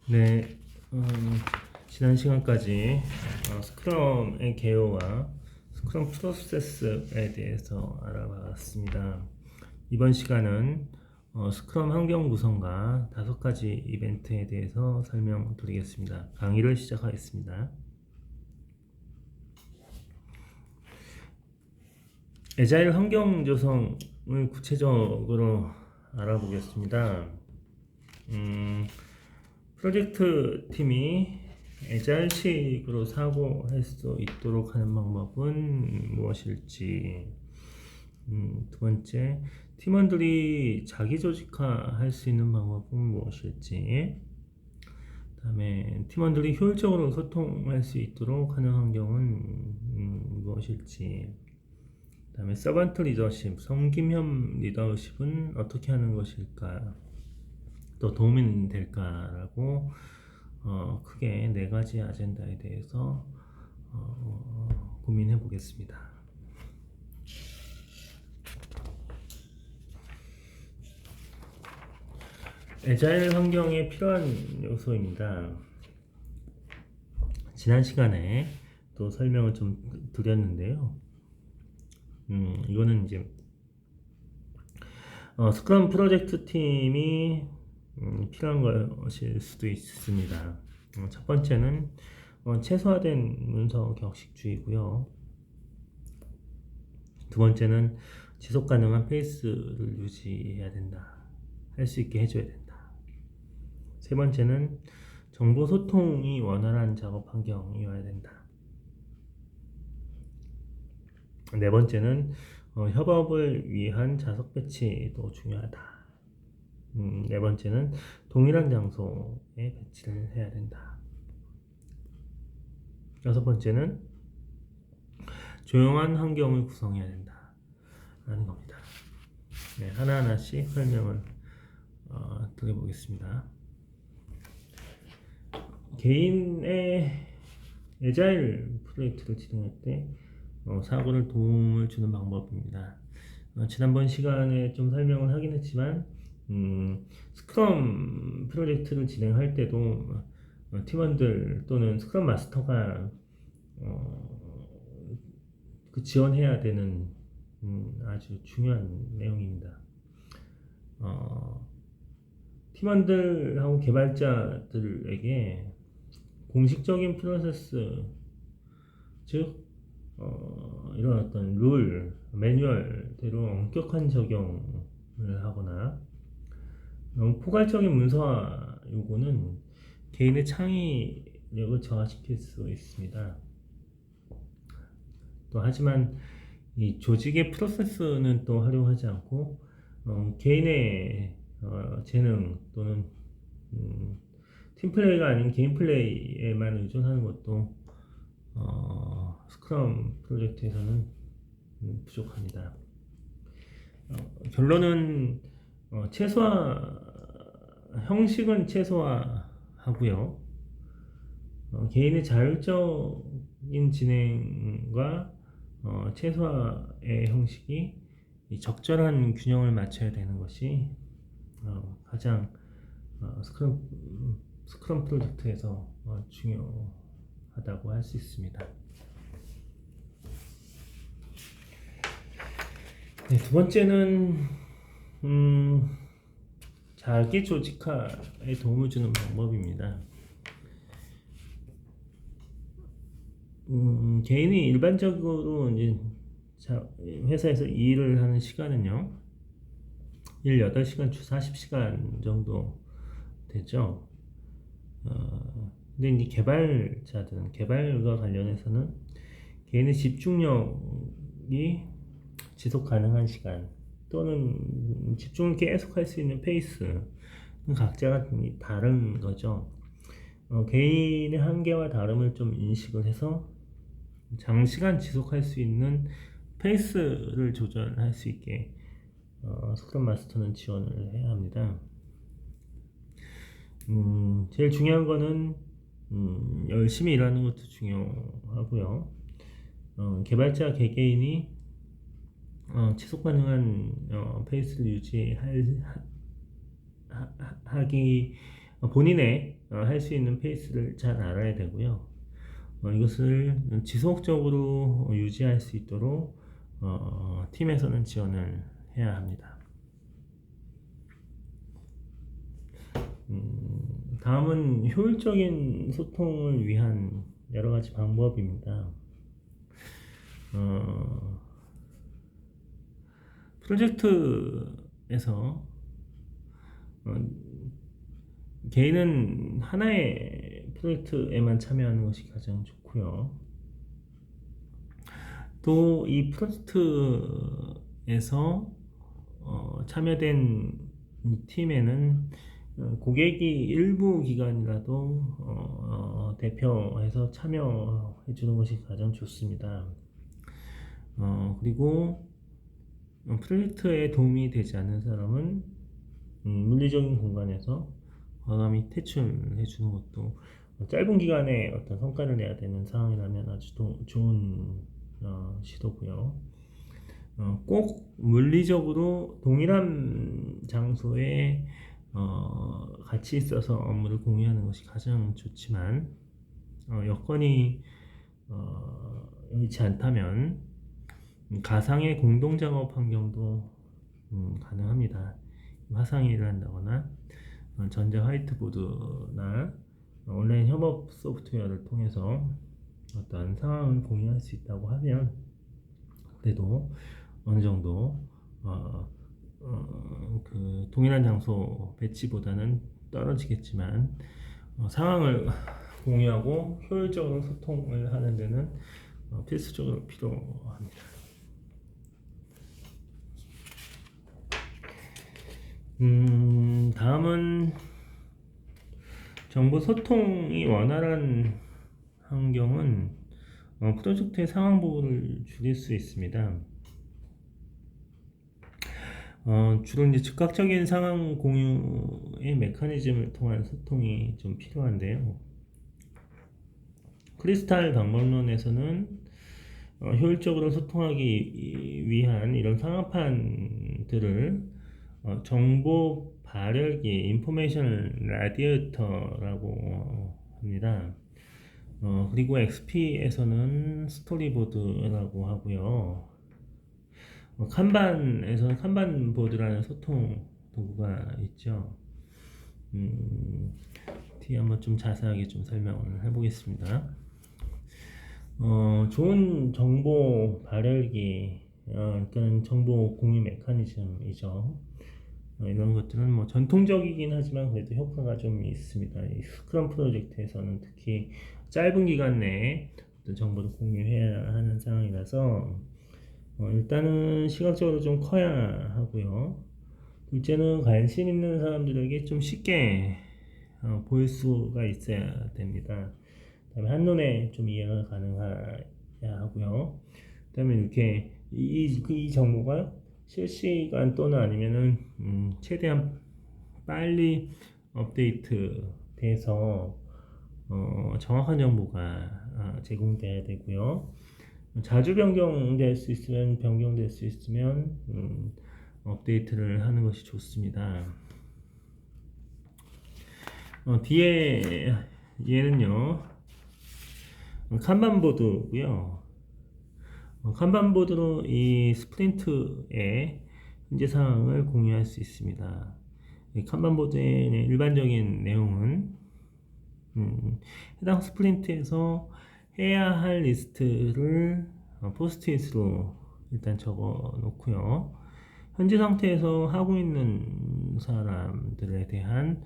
네, 지난 시간까지 스크럼의 개요와 스크럼 프로세스에 대해서 알아봤습니다. 이번 시간은 스크럼 환경 구성과 5가지 이벤트에 대해서 설명드리겠습니다. 강의를 시작하겠습니다. 애자일 환경 조성을 구체적으로 알아보겠습니다. 프로젝트 팀이 애자일식으로 사고할 수 있도록 하는 방법은 무엇일지, 두 번째, 팀원들이 자기 조직화할 수 있는 방법은 무엇일지, 그 다음에 팀원들이 효율적으로 소통할 수 있도록 하는 환경은 무엇일지, 그 다음에 서번트 리더십, 섬김형 리더십은 어떻게 하는 것일까, 또 도움이 될까라고 크게 4가지 아젠다에 대해서 고민해 보겠습니다. 애자일 환경에 필요한 요소입니다. 지난 시간에 또 설명을 좀 드렸는데요. 이거는 이제 스크럼 프로젝트 팀이 필요한 것일 수도 있습니다. 첫 번째는 최소화된 문서 격식주의고요. 두 번째는 지속 가능한 페이스를 유지해야 된다. 할 수 있게 해줘야 된다. 세 번째는 정보 소통이 원활한 작업 환경이어야 된다. 네 번째는 협업을 위한 좌석 배치도 중요하다. 네 번째는 동일한 장소에 배치를 해야 된다. 여섯 번째는 조용한 환경을 구성해야 된다 라는 겁니다. 네, 하나하나씩 설명을 드려보겠습니다. 개인의 애자일 프로젝트를 진행할 때 사고를 도움을 주는 방법입니다. 지난번 시간에 좀 설명을 하긴 했지만 스크럼 프로젝트를 진행할 때도 팀원들 또는 스크럼 마스터가 지원해야 되는 아주 중요한 내용입니다. 팀원들하고 개발자들에게 공식적인 프로세스, 즉 이런 어떤 룰, 매뉴얼대로 엄격한 적용을 하거나 너무 포괄적인 문서화 요구는 개인의 창의력을 저하시킬 수 있습니다. 또 하지만 이 조직의 프로세스는 또 활용하지 않고 개인의 재능 또는 팀플레이가 아닌 개인 플레이에만 의존하는 것도 스크럼 프로젝트에서는 부족합니다. 결론은 형식은 최소화하고요. 개인의 자율적인 진행과 최소화의 형식이 적절한 균형을 맞춰야 되는 것이 가장 스크럼 프로젝트에서 중요하다고 할 수 있습니다. 네, 두 번째는 자기 조직화에 도움을 주는 방법입니다. 개인이 일반적으로 이제 회사에서 일을 하는 시간은요, 일 8시간 주 40시간 정도 되죠. 근데 이제 개발과 관련해서는 개인의 집중력이 지속 가능한 시간 또는 집중을 계속 할 수 있는 페이스는 각자가 다른 거죠. 개인의 한계와 다름을 좀 인식을 해서 장시간 지속할 수 있는 페이스를 조절할 수 있게 스크럼 마스터는 지원을 해야 합니다. 제일 중요한 거는 열심히 일하는 것도 중요하고요. 개발자 개개인이 지속 가능한 페이스를 유지하기 본인의 할 수 있는 페이스를 잘 알아야 되고요. 이것을 지속적으로 유지할 수 있도록 팀에서는 지원을 해야 합니다. 다음은 효율적인 소통을 위한 여러 가지 방법입니다. 프로젝트에서 개인은 하나의 프로젝트에만 참여하는 것이 가장 좋고요. 또 이 프로젝트에서 참여된 이 팀에는 고객이 일부 기간이라도 대표해서 참여해 주는 것이 가장 좋습니다. 그리고 프로젝트에 도움이 되지 않는 사람은 물리적인 공간에서 과감히 퇴출해 주는 것도 짧은 기간에 어떤 성과를 내야 되는 상황이라면 아주 좋은 시도고요. 꼭 물리적으로 동일한 장소에 같이 있어서 업무를 공유하는 것이 가장 좋지만 여건이 여의치 않다면 가상의 공동 작업 환경도 가능합니다. 화상회의를 한다거나 전자 화이트보드나 온라인 협업 소프트웨어를 통해서 어떤 상황을 공유할 수 있다고 하면 그래도 어느 정도 그 동일한 장소 배치보다는 떨어지겠지만 상황을 공유하고 효율적으로 소통을 하는 데는 필수적으로 필요합니다. 다음은 정보 소통이 원활한 환경은 프로젝트의 상황 보호를 줄일 수 있습니다. 주로 이제 즉각적인 상황 공유의 메커니즘을 통한 소통이 좀 필요한데요. 크리스탈 방법론에서는 효율적으로 소통하기 위한 이런 상황판들을 정보 발열기, 인포메이션 라디에이터라고 합니다. 그리고 XP에서는 스토리보드라고 하고요. 칸반에서는 칸반보드라는 소통 도구가 있죠. 뒤에 한번 좀 자세하게 좀 설명을 해보겠습니다. 좋은 정보 발열기, 또는 정보 공유 메커니즘이죠. 이런 것들은 뭐 전통적이긴 하지만 그래도 효과가 좀 있습니다. 이 스크럼 프로젝트에서는 특히 짧은 기간 내에 어떤 정보를 공유해야 하는 상황이라서 일단은 시각적으로 좀 커야 하고요. 둘째는 관심 있는 사람들에게 좀 쉽게 보일 수가 있어야 됩니다. 그다음에 한눈에 좀 이해가 가능해야 하고요. 그다음에 이렇게 이 정보가 실시간 또는 아니면은 최대한 빨리 업데이트 돼서 정확한 정보가 제공돼야 되고요. 자주 변경될 수 있으면 업데이트를 하는 것이 좋습니다. 뒤에 얘는요 칸반보드고요. 칸반보드로 이 스프린트의 현재 상황을 공유할 수 있습니다. 칸반보드의 일반적인 내용은 해당 스프린트에서 해야 할 리스트를 포스트잇으로 일단 적어 놓고요. 현재 상태에서 하고 있는 사람들에 대한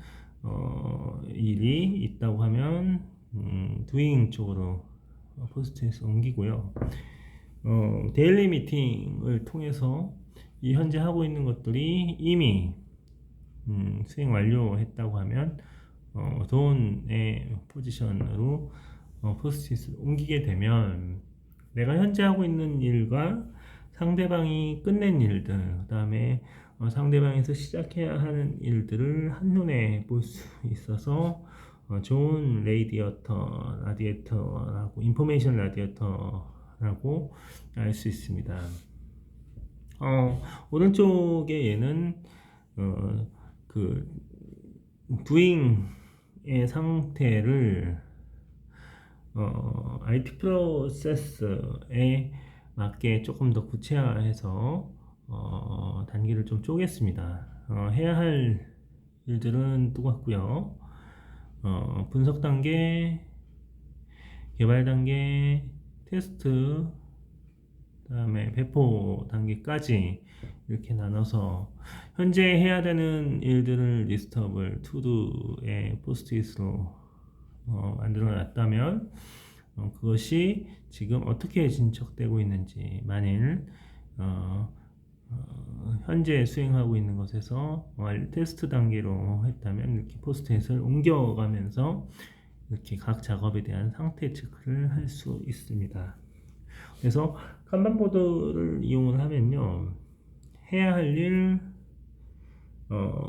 일이 있다고 하면 doing 쪽으로 포스트잇을 옮기고요. 데일리 미팅을 통해서 이 현재 하고 있는 것들이 이미 수행 완료했다고 하면 돈의 포지션으로 포스트잇을 옮기게 되면 내가 현재 하고 있는 일과 상대방이 끝낸 일들, 그 다음에 상대방에서 시작해야 하는 일들을 한눈에 볼 수 있어서 좋은 라디에이터라고 인포메이션 라디에이터라고 알 수 있습니다. 오른쪽에 얘는 그 doing 상태를 IT 프로세스에 맞게 조금 더 구체화해서 단계를 좀 쪼갰습니다. 해야 할 일들은 똑같고요. 분석 단계, 개발 단계, 테스트, 그다음에 배포 단계까지 이렇게 나눠서 현재 해야 되는 일들을 리스트업을 투두에 포스트잇으로 만들어 놨다면 그것이 지금 어떻게 진척되고 있는지, 만일 현재 수행하고 있는 것에서 테스트 단계로 했다면 이렇게 포스트잇을 옮겨가면서 이렇게 각 작업에 대한 상태 체크를 할 수 있습니다. 그래서 kanban 보드를 이용을 하면요, 해야 할 일,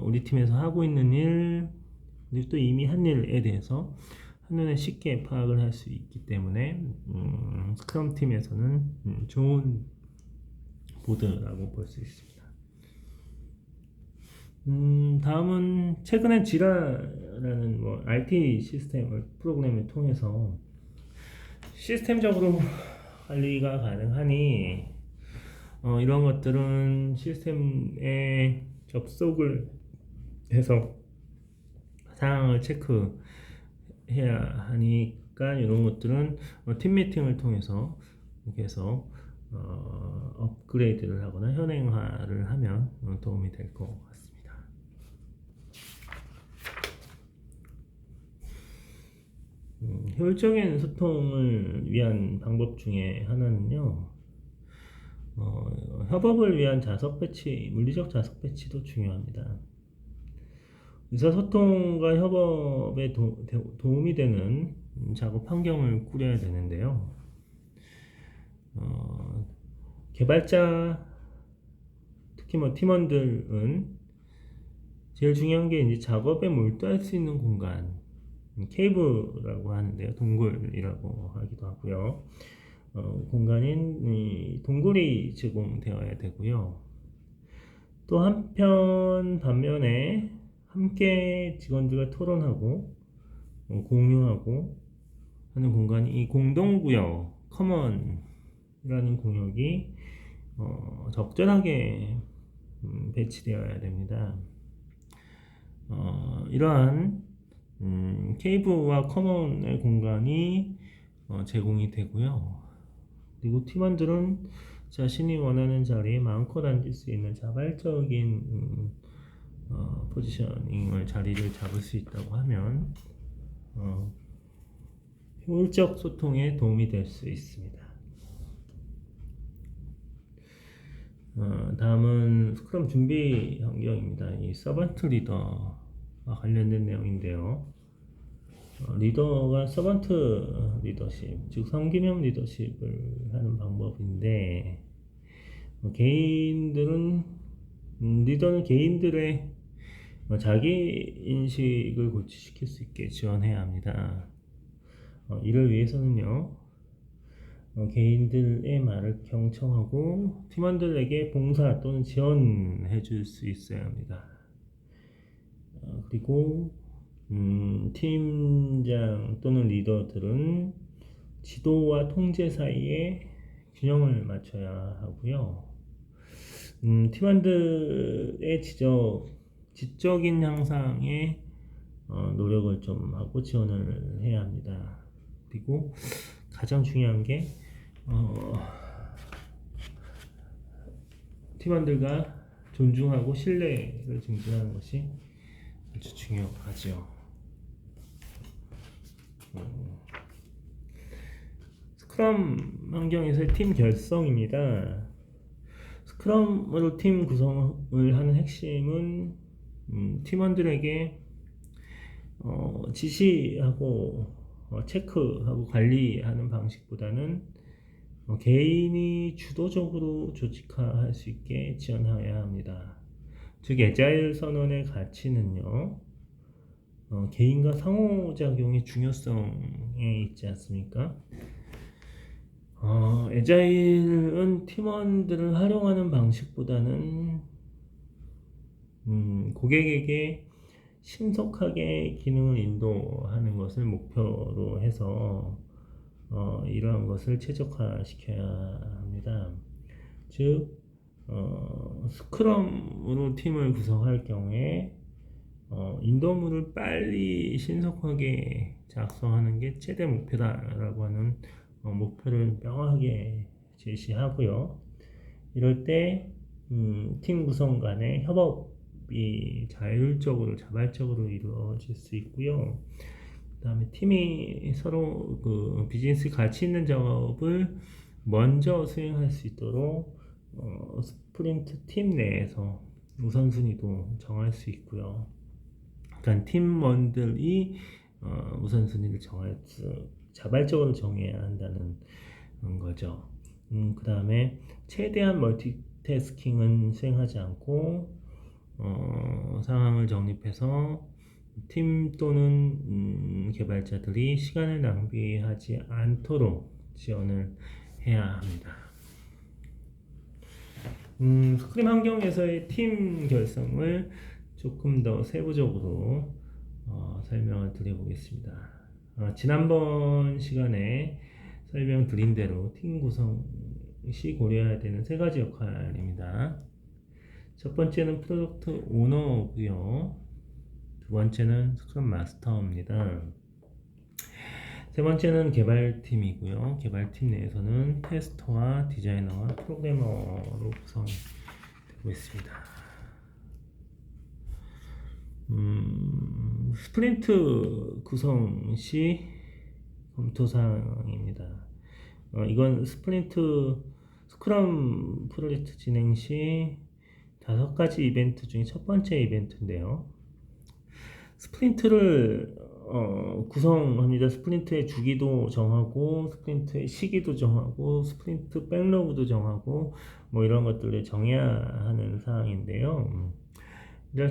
우리 팀에서 하고 있는 일, 그리고 또 이미 한 일에 대해서 한눈에 쉽게 파악을 할 수 있기 때문에 스크럼 팀에서는 좋은 보드라고 볼 수 있습니다. 다음은 최근에 지라라는 IT 시스템 프로그램을 통해서 시스템적으로 관리가 가능하니 이런 것들은 시스템에 접속을 해서 상황을 체크해야 하니까 이런 것들은 팀 미팅을 통해서 이렇게 해서 업그레이드를 하거나 현행화를 하면 도움이 될 것 같습니다. 효율적인 소통을 위한 방법 중에 하나는요, 협업을 위한 자석 배치, 물리적 자석 배치도 중요합니다. 의사소통과 협업에 도움이 되는 작업 환경을 꾸려야 되는데요. 개발자, 특히 팀원들은 제일 중요한 게 이제 작업에 몰두할 수 있는 공간, 케이브라고 하는데요, 동굴이라고 하기도 하고요. 공간인 동굴이 제공되어야 되고요. 또 반면에 함께 직원들과 토론하고 공유하고 하는 공간이 이 공동구역, 커먼이라는 공역이 적절하게 배치되어야 됩니다. 이러한 케이브와 커먼의 공간이 제공이 되고요. 그리고 팀원들은 자신이 원하는 자리에 마음껏 앉을 수 있는 자발적인 포지셔닝을, 자리를 잡을 수 있다고 하면 효율적 소통에 도움이 될 수 있습니다. 다음은 스크럼 준비 환경입니다. 이 서번트 리더와 관련된 내용인데요. 리더가 서번트 리더십, 즉 성기명 리더십을 하는 방법인데, 리더는 개인들의 자기 인식을 고취시킬 수 있게 지원해야 합니다. 이를 위해서는요, 개인들의 말을 경청하고 팀원들에게 봉사 또는 지원해 줄 수 있어야 합니다. 그리고 팀장 또는 리더들은 지도와 통제 사이에 균형을 맞춰야 하고요. 팀원들의 지적인 향상에 노력을 좀 하고 지원을 해야 합니다. 그리고 가장 중요한 게 팀원들과 존중하고 신뢰를 증진하는 것이 아주 중요하죠. 스크럼 환경에서의 팀 결성입니다. 스크럼으로 팀 구성을 하는 핵심은 팀원들에게 지시하고 체크하고 관리하는 방식보다는 개인이 주도적으로 조직화할 수 있게 지원해야 합니다. 즉 애자일 선언의 가치는요, 개인과 상호작용의 중요성에 있지 않습니까? 애자일은 팀원들을 활용하는 방식보다는 고객에게 신속하게 기능을 인도하는 것을 목표로 해서 이러한 것을 최적화시켜야 합니다. 즉 스크럼으로 팀을 구성할 경우에 인도물을 빨리 신속하게 작성하는 게 최대 목표다라고 하는 목표를 명확하게 제시하고요. 이럴 때 팀 구성 간의 협업이 자율적으로 자발적으로 이루어질 수 있고요. 그 다음에 팀이 서로 그 비즈니스 가치 있는 작업을 먼저 수행할 수 있도록 스프린트 팀 내에서 우선순위도 정할 수 있고요. 그러니까 팀원들이 우선순위를 자발적으로 정해야 한다는 거죠. 그 다음에 최대한 멀티태스킹은 수행하지 않고 상황을 정립해서 팀 또는 개발자들이 시간을 낭비하지 않도록 지원을 해야 합니다. 스크림 환경에서의 팀 결성을 조금 더 세부적으로 설명을 드려보겠습니다. 지난번 시간에 설명드린 대로 팀 구성 시 고려해야 되는 세 가지 역할입니다. 첫 번째는 프로덕트 오너고요. 두 번째는 스크럼 마스터입니다. 세 번째는 개발팀이고요. 개발팀 내에서는 테스터와 디자이너와 프로그래머로 구성되고 있습니다. 스프린트 구성 시 검토사항입니다. 이건 스크럼 프로젝트 진행 시 5가지 이벤트 중에 첫 번째 이벤트인데요. 스프린트를 구성합니다. 스프린트의 주기도 정하고, 스프린트의 시기도 정하고, 스프린트 백로그도 정하고, 뭐 이런 것들을 정해야 하는 사항인데요.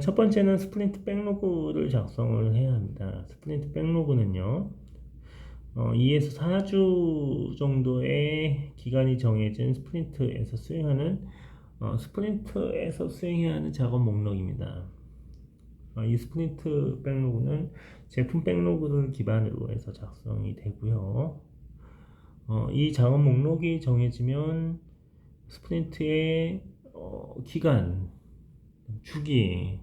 첫 번째는 스프린트 백로그를 작성을 해야 합니다. 스프린트 백로그는요, 2에서 4주 정도의 기간이 정해진 스프린트에서 수행해야 하는 작업 목록입니다. 이 스프린트 백로그는 제품 백로그를 기반으로 해서 작성이 되고요. 이 작업 목록이 정해지면 스프린트의 기간, 주기,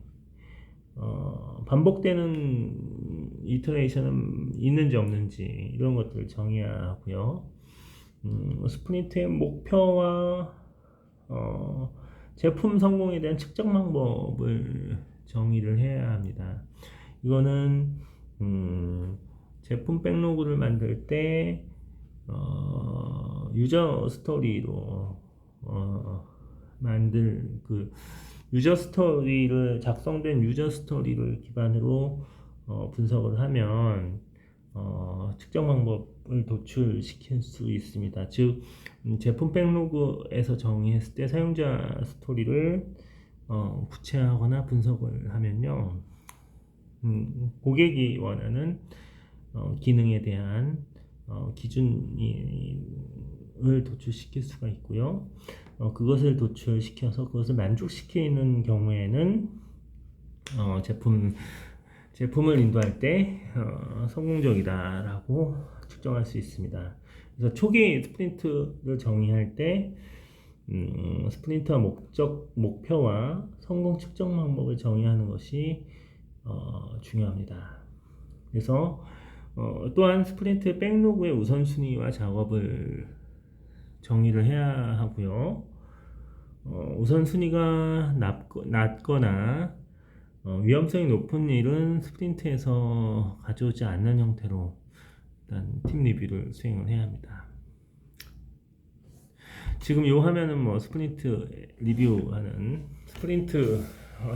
반복되는 이터레이션은 있는지 없는지 이런 것들을 정해야 하고요. 스프린트의 목표와 제품 성공에 대한 측정 방법을 정의를 해야 합니다. 이거는 제품 백로그를 만들 때 유저 스토리로 만들 작성된 유저 스토리를 기반으로 분석을 하면 측정 방법을 도출시킬 수 있습니다. 즉 제품 백로그에서 정의했을 때 사용자 스토리를 구체화하거나 분석을 하면요, 고객이 원하는 기능에 대한 기준을 도출시킬 수가 있고요. 그것을 도출시켜서 그것을 만족시키는 경우에는 제품을 인도할 때 성공적이다라고 측정할 수 있습니다. 그래서 초기 스프린트를 정의할 때 스프린트와 목표와 성공 측정 방법을 정의하는 것이 중요합니다. 그래서 또한 스프린트 백로그의 우선순위와 작업을 정의를 해야 하고요. 우선순위가 낮거나 위험성이 높은 일은 스프린트에서 가져오지 않는 형태로 일단 팀 리뷰를 수행을 해야 합니다. 지금 이 화면은 스프린트 리뷰하는 스프린트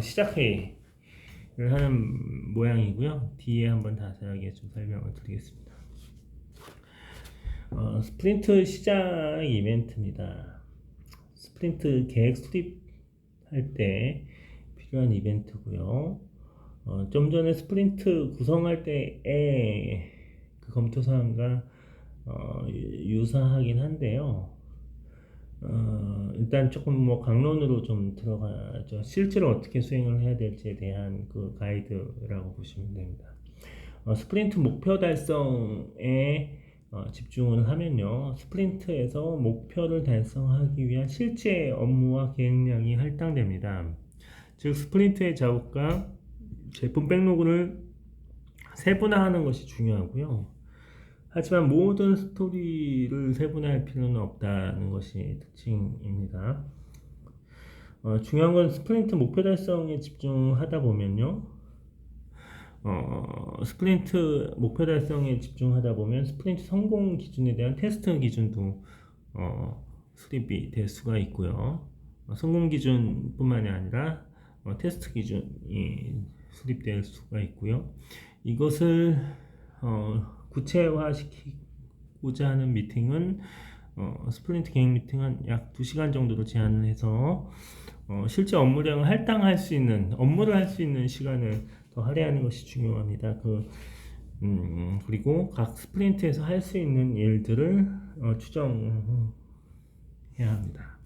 시작회의를 하는 모양이고요. 뒤에 한번 자세하게 좀 설명을 드리겠습니다. 스프린트 시작 이벤트입니다. 스프린트 계획 수립할 때 필요한 이벤트고요. 좀 전에 스프린트 구성할 때의 그 검토 사항과 유사하긴 한데요. 일단 조금 뭐 강론으로 좀 들어가죠. 실제로 어떻게 수행을 해야 될지에 대한 그 가이드라고 보시면 됩니다. 스프린트 목표 달성에 집중을 하면요. 스프린트에서 목표를 달성하기 위한 실제 업무와 계획량이 할당됩니다. 즉, 스프린트의 작업과 제품 백로그를 세분화하는 것이 중요하고요. 하지만 모든 스토리를 세분화할 필요는 없다는 것이 특징입니다. 중요한 건 스프린트 목표 달성에 집중하다 보면요. 스프린트 목표 달성에 집중하다 보면 스프린트 성공 기준에 대한 테스트 기준도 수립이 될 수가 있고요. 성공 기준뿐만이 아니라 테스트 기준이 수립될 수가 있고요. 이것을 구체화시키고자 하는 미팅은 스프린트 계획 미팅은 약 2시간 정도로 제한을 해서 실제 업무량을 할당할 수 있는 업무를 할 수 있는 시간을 더 할애하는 것이 중요합니다. 그리고 각 스프린트에서 할 수 있는 일들을 추정해야 합니다.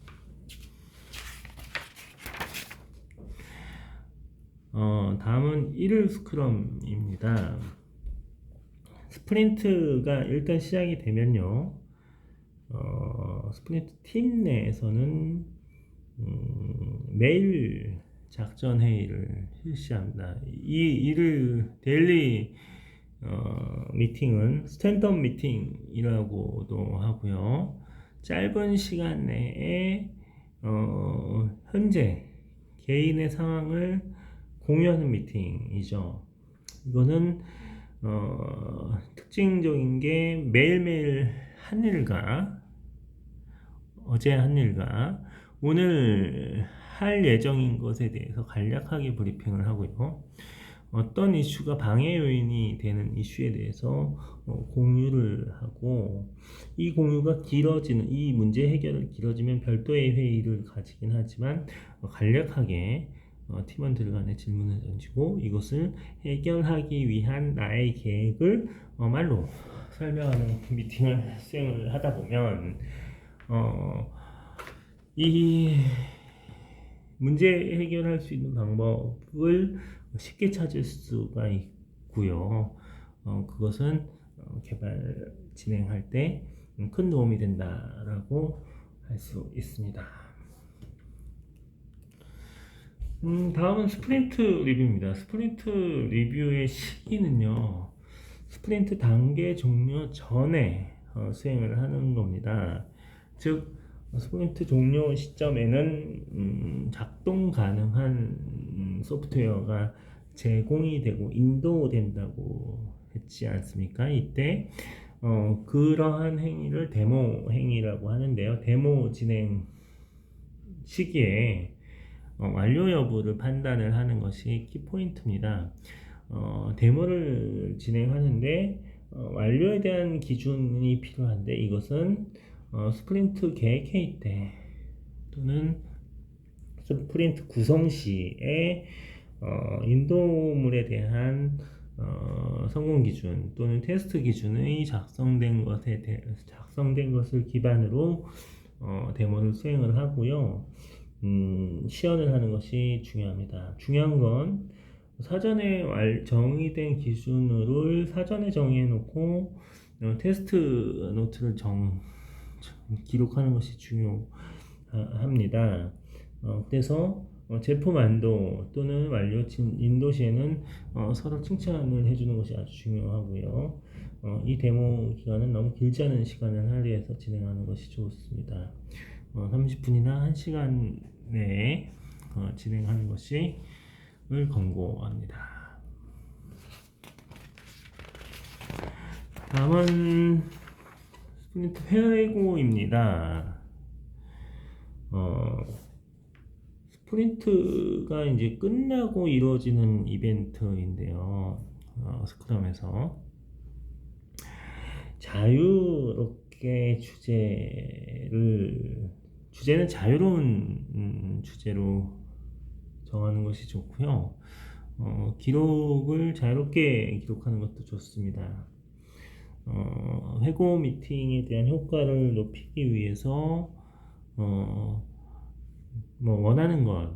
다음은 1일 스크럼입니다. 스프린트가 일단 시작이 되면요. 스프린트 팀 내에서는 매일 작전 회의를 실시합니다. 이 일을 데일리 미팅은 스탠드업 미팅이라고도 하고요. 짧은 시간 내에 현재 개인의 상황을 공유하는 미팅이죠. 이거는 특징적인 게 매일매일 한 일과 어제 한 일과 오늘 할 예정인 것에 대해서 간략하게 브리핑을 하고요. 어떤 이슈가 방해 요인이 되는 이슈에 대해서 공유를 하고, 이 공유가 길어지는, 이 문제 해결을 길어지면 별도의 회의를 가지긴 하지만 간략하게 팀원들 간에 질문을 던지고 이것을 해결하기 위한 나의 계획을 말로 설명하는 미팅을 수행을 하다 보면 이 문제 해결할 수 있는 방법을 쉽게 찾을 수가 있고요. 그것은 개발 진행할 때 큰 도움이 된다라고 할 수 있습니다. 다음은 스프린트 리뷰입니다. 스프린트 리뷰의 시기는요, 스프린트 단계 종료 전에 수행을 하는 겁니다. 즉, 스프린트 종료 시점에는 작동 가능한 소프트웨어가 제공이 되고 인도된다고 했지 않습니까? 이때 그러한 행위를 데모 행위라고 하는데요. 데모 진행 시기에 완료 여부를 판단을 하는 것이 키포인트입니다. 데모를 진행하는데 완료에 대한 기준이 필요한데, 이것은 스프린트 계획 회의 때 또는 스프린트 구성 시에 인도물에 대한 성공 기준 또는 테스트 기준의 작성된 것을 기반으로 데모를 수행을 하고요. 시연을 하는 것이 중요합니다. 중요한 건 사전에 정의된 기준을 사전에 정해 놓고 테스트 노트를 기록하는 것이 중요합니다. 그래서 제품 안도 또는 완료 인도 시에는 서로 칭찬을 해주는 것이 아주 중요하고요. 이 데모 기간은 너무 길지 않은 시간을 할애해서 진행하는 것이 좋습니다. 30분이나 1시간 내에 진행하는 것을 권고합니다. 다음은 스프린트 회고입니다. 스프린트가 이제 끝나고 이루어지는 이벤트인데요. 스크럼에서 자유롭게 주제는 자유로운 주제로 정하는 것이 좋고요. 기록을 자유롭게 기록하는 것도 좋습니다. 회고 미팅에 대한 효과를 높이기 위해서 뭐 원하는 것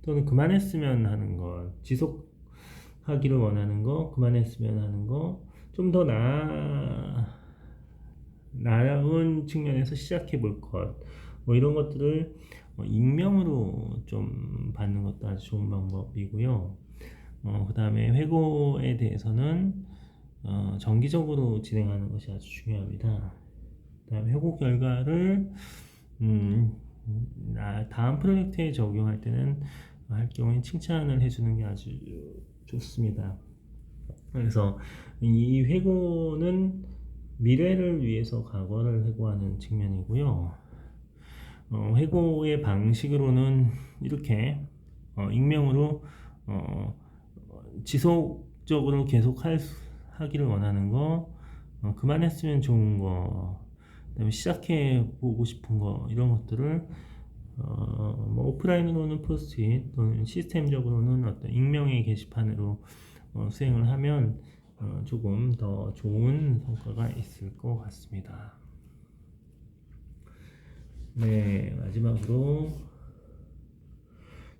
또는 그만했으면 하는 것, 지속하기를 원하는 거, 그만했으면 하는 거, 좀 더 나은 측면에서 시작해 볼 것, 뭐 이런 것들을 익명으로 좀 받는 것도 아주 좋은 방법이고요. 그 다음에 회고에 대해서는 정기적으로 진행하는 것이 아주 중요합니다. 그 다음에 회고 결과를 다음 프로젝트에 적용할 때는 할 경우에 칭찬을 해주는 게 아주 좋습니다. 그래서 이 회고는 미래를 위해서 과거를 회고하는 측면이고요. 회고의 방식으로는 이렇게 익명으로 지속적으로 계속 하기를 원하는 거, 그만했으면 좋은 거, 그다음에 시작해 보고 싶은 거 이런 것들을 뭐 오프라인으로는 포스트잇 또는 시스템적으로는 어떤 익명의 게시판으로 수행을 하면 조금 더 좋은 성과가 있을 것 같습니다. 네, 마지막으로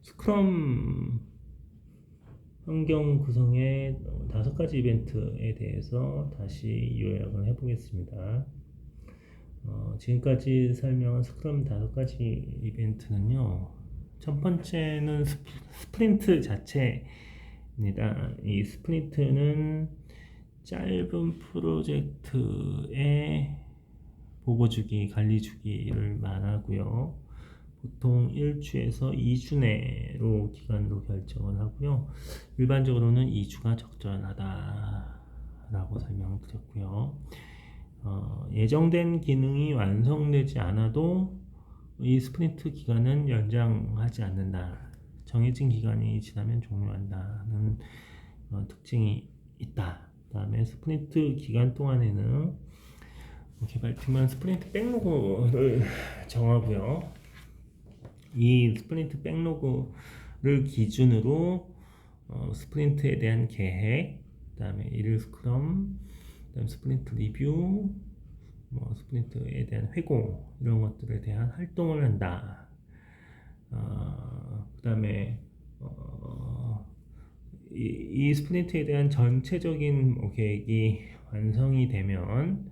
스크럼 환경 구성의 5가지 이벤트에 대해서 다시 요약을 해보겠습니다. 지금까지 설명한 스크럼 5가지 이벤트는요, 첫 번째는 스프린트 자체입니다. 이 스프린트는 짧은 프로젝트의 보고주기, 관리주기를 말하고요. 보통 1주에서 2주 내로 기간으로 결정을 하고요. 일반적으로는 2주가 적절하다라고 설명드렸고요. 예정된 기능이 완성되지 않아도 이 스프린트 기간은 연장하지 않는다. 정해진 기간이 지나면 종료한다는 특징이 있다. 그 다음에 스프린트 기간 동안에는 개발팀은 스프린트 백로그를 정하고요. 이 스프린트 백로그를 기준으로 스프린트에 대한 계획, 그 다음에 일일 스크럼, 그 다음 스프린트 리뷰, 뭐 스프린트에 대한 회고 이런 것들에 대한 활동을 한다. 그 다음에 이 스프린트에 대한 전체적인 계획이 완성이 되면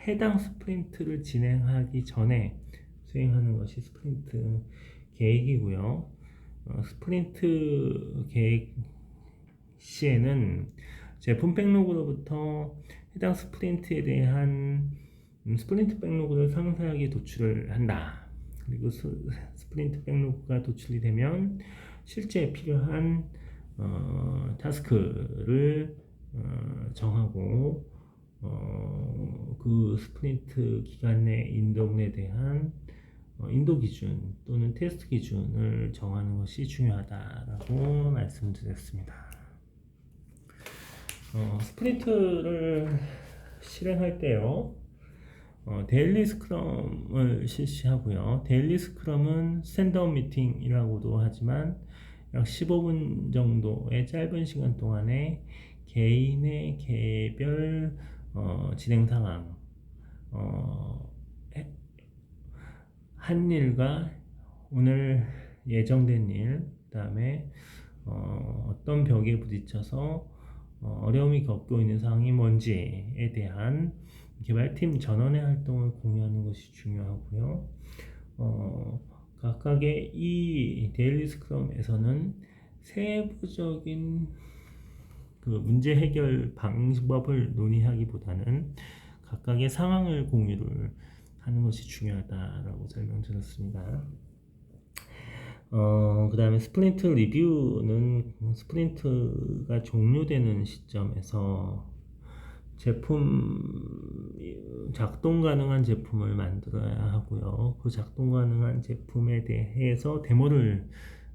해당 스프린트를 진행하기 전에 수행하는 것이 스프린트 계획이고요. 스프린트 계획 시에는 제품 백로그로부터 해당 스프린트에 대한 스프린트 백로그를 상세하게 도출을 한다. 그리고 스프린트 백로그가 도출이 되면 실제 필요한 타스크를 정하고 그 스프린트 기간 내 인도에 대한 인도 기준 또는 테스트 기준을 정하는 것이 중요하다라고 말씀드렸습니다. 스프린트를 실행할 때요, 데일리 스크럼을 실시하고요. 데일리 스크럼은 스탠드업 미팅이라고도 하지만 약 15분 정도의 짧은 시간 동안에 개인의 개별 진행 상황, 한 일과 오늘 예정된 일, 그 다음에 어떤 벽에 부딪혀서 어려움이 겪고 있는 상황이 뭔지에 대한 개발팀 전원의 활동을 공유하는 것이 중요하고요. 각각의 이 데일리 스크럼에서는 세부적인 그 문제 해결 방법을 논의하기보다는 각각의 상황을 공유를 하는 것이 중요하다라고 설명드렸습니다. 그 다음에 스프린트 리뷰는 스프린트가 종료되는 시점에서 제품 작동 가능한 제품을 만들어야 하고요. 그 작동 가능한 제품에 대해서 데모를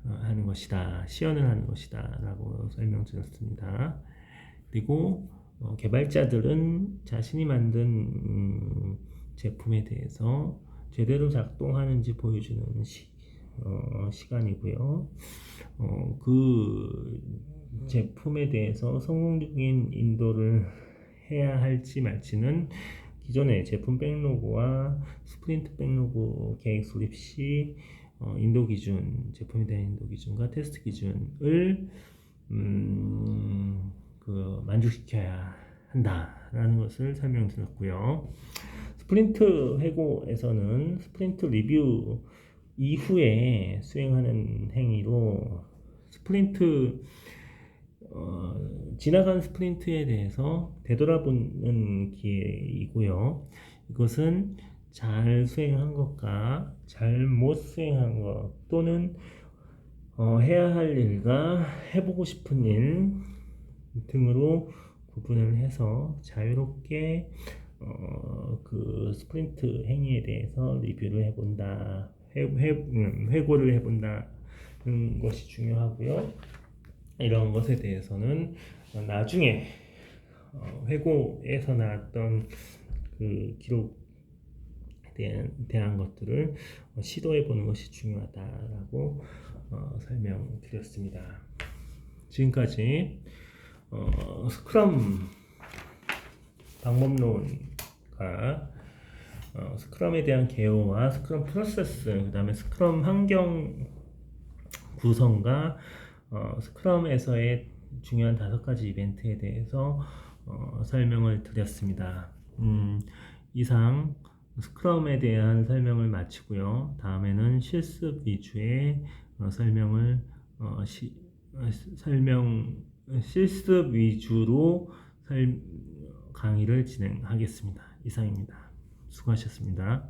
하는 것이다, 시연을 하는 것이다 라고 설명드렸습니다. 그리고 개발자들은 자신이 만든 제품에 대해서 제대로 작동하는지 보여주는 시간이고요. 그 제품에 대해서 성공적인 인도를 해야 할지 말지는 기존의 제품 백로그와 스프린트 백로그 계획 수립 시 인도 기준, 제품에 대한 인도 기준과 테스트 기준을 만족시켜야 한다라는 것을 설명드렸고요. 스프린트 회고에서는 스프린트 리뷰 이후에 수행하는 행위로 스프린트 지나간 스프린트에 대해서 되돌아보는 기회이고요. 이것은 잘 수행한 것과 잘 못 수행한 것 또는 해야 할 일과 해보고 싶은 일 등으로 구분을 해서 자유롭게 그 스프린트 행위에 대해서 리뷰를 해본다, 회고를 해본다는 것이 중요하고요. 이런 것에 대해서는 나중에 회고에서 나왔던 그 기록에 대한 것들을 시도해 보는 것이 중요하다라고 설명드렸습니다. 지금까지 스크럼 방법론과 스크럼에 대한 개요와 스크럼 프로세스, 그 다음에 스크럼 환경 구성과 스크럼에서의 중요한 5가지 이벤트에 대해서 설명을 드렸습니다. 이상 스크럼에 대한 설명을 마치고요. 다음에는 실습 위주의 실습 위주로 강의를 진행하겠습니다. 이상입니다. 수고하셨습니다.